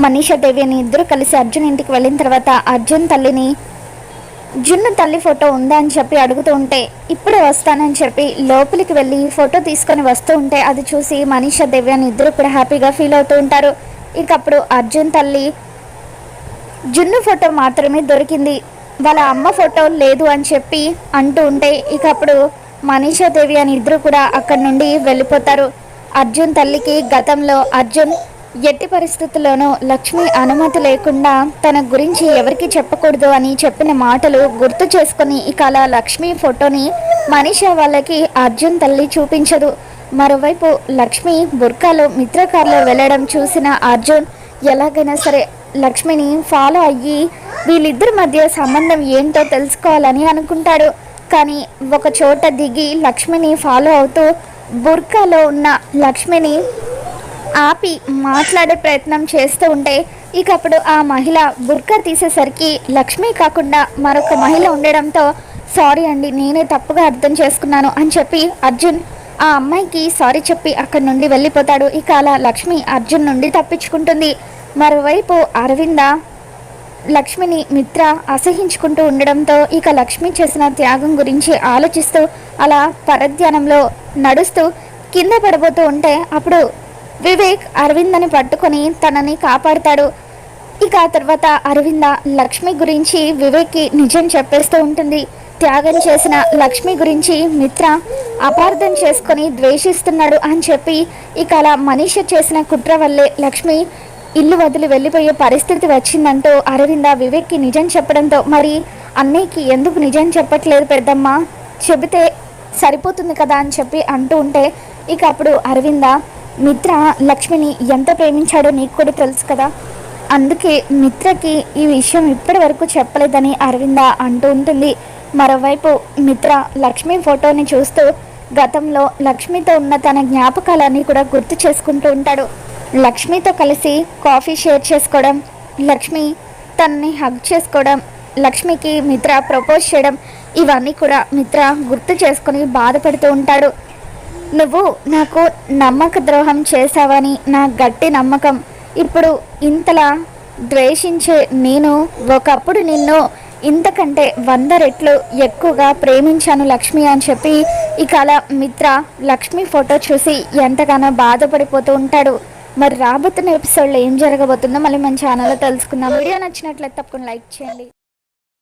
మనీషా దేవి అని ఇద్దరు కలిసి అర్జున్ ఇంటికి వెళ్ళిన తర్వాత అర్జున్ తల్లిని జున్ను తల్లి ఫోటో ఉందా అని చెప్పి అడుగుతూ ఉంటే ఇప్పుడే వస్తానని చెప్పి లోపలికి వెళ్ళి ఫోటో తీసుకొని వస్తూ ఉంటే అది చూసి మనీషా దేవి అని ఇద్దరు కూడా హ్యాపీగా ఫీల్ అవుతూ ఉంటారు. ఇంకప్పుడు అర్జున్ తల్లి జున్ను ఫోటో మాత్రమే దొరికింది, వాళ్ళ అమ్మ ఫోటో లేదు అని చెప్పి అంటూ ఉంటే ఇక అప్పుడు మనీషా దేవి అని ఇద్దరు కూడా అక్కడి నుండి వెళ్ళిపోతారు. అర్జున్ తల్లికి గతంలో అర్జున్ ఎట్టి పరిస్థితుల్లోనూ లక్ష్మి అనుమతి లేకుండా తన గురించి ఎవరికి చెప్పకూడదు అని చెప్పిన మాటలు గుర్తు చేసుకుని ఇక అలా లక్ష్మి ఫోటోని మనీషా వాళ్ళకి అర్జున్ తల్లి చూపించదు. మరోవైపు లక్ష్మి బుర్కాలో మిత్రకారులో వెళ్ళడం చూసిన అర్జున్ ఎలాగైనా సరే లక్ష్మిని ఫాలో అయ్యి వీళ్ళిద్దరి మధ్య సంబంధం ఏంటో తెలుసుకోవాలని అనుకుంటాడు. కానీ ఒక చోట దిగి లక్ష్మిని ఫాలో అవుతూ బుర్కాలో ఉన్న లక్ష్మిని ఆపి మాట్లాడే ప్రయత్నం చేస్తూ ఉంటే ఇక అప్పుడు ఆ మహిళ బుర్కా తీసేసరికి లక్ష్మి కాకుండా మరొక మహిళ ఉండడంతో సారీ అండి, నేనే తప్పుగా అర్థం చేసుకున్నాను అని చెప్పి అర్జున్ ఆ అమ్మాయికి సారీ చెప్పి అక్కడి నుండి వెళ్ళిపోతాడు. ఇక అలా లక్ష్మి అర్జున్ నుండి తప్పించుకుంటుంది. మరోవైపు అరవింద లక్ష్మిని మిత్ర అసహించుకుంటూ ఉండడంతో ఇక లక్ష్మి చేసిన త్యాగం గురించి ఆలోచిస్తూ అలా పరధ్యానంలో నడుస్తూ కింద పడబోతూ ఉంటే అప్పుడు వివేక్ అరవిందని పట్టుకొని తనని కాపాడుతాడు. ఇక ఆ తర్వాత అరవింద లక్ష్మి గురించి వివేక్కి నిజం చెప్పేస్తూ ఉంటుంది. త్యాగం చేసిన లక్ష్మి గురించి మిత్ర అపార్థం చేసుకొని ద్వేషిస్తున్నాడు అని చెప్పి ఇక అలా మనీష చేసిన కుట్ర వల్లే లక్ష్మి ఇల్లు వదిలి వెళ్ళిపోయే పరిస్థితి వచ్చిందంటూ అరవింద వివేక్కి నిజం చెప్పడంతో మరి అన్నయ్యకి ఎందుకు నిజం చెప్పట్లేదు పెద్దమ్మ, చెబితే సరిపోతుంది కదా అని చెప్పి అంటూ ఉంటే ఇక అప్పుడు అరవింద మిత్ర లక్ష్మిని ఎంత ప్రేమించాడో నీకు కూడా తెలుసు కదా, అందుకే మిత్రకి ఈ విషయం ఇప్పటి వరకు చెప్పలేదని అరవింద అంటూ ఉంటుంది. మరోవైపు మిత్ర లక్ష్మి ఫోటోని చూస్తూ గతంలో లక్ష్మితో ఉన్న తన జ్ఞాపకాలన్నీ కూడా గుర్తు చేసుకుంటూ ఉంటాడు. లక్ష్మితో కలిసి కాఫీ షేర్ చేసుకోవడం, లక్ష్మి తనని హగ్ చేసుకోవడం, లక్ష్మికి మిత్ర ప్రపోజ్ చేయడం, ఇవన్నీ కూడా మిత్ర గుర్తు చేసుకొని బాధపడుతూ ఉంటాడు. నువ్వు నాకు నమ్మక ద్రోహం చేశావని నా గట్టి నమ్మకం. ఇప్పుడు ఇంతలా ద్వేషించే నేను ఒకప్పుడు నిన్ను ఇంతకంటే 100 రెట్లు ఎక్కువగా ప్రేమించాను లక్ష్మి అని చెప్పి ఇక అలా మిత్ర లక్ష్మి ఫోటో చూసి ఎంతగానో బాధపడిపోతూ ఉంటాడు. మరి రాబోతున్న ఎపిసోడ్లో ఏం జరగబోతుందో మళ్ళీ మన ఛానల్లో తెలుసుకుందాం. వీడియో నచ్చినట్లయితే తప్పకుండా లైక్ చేయండి.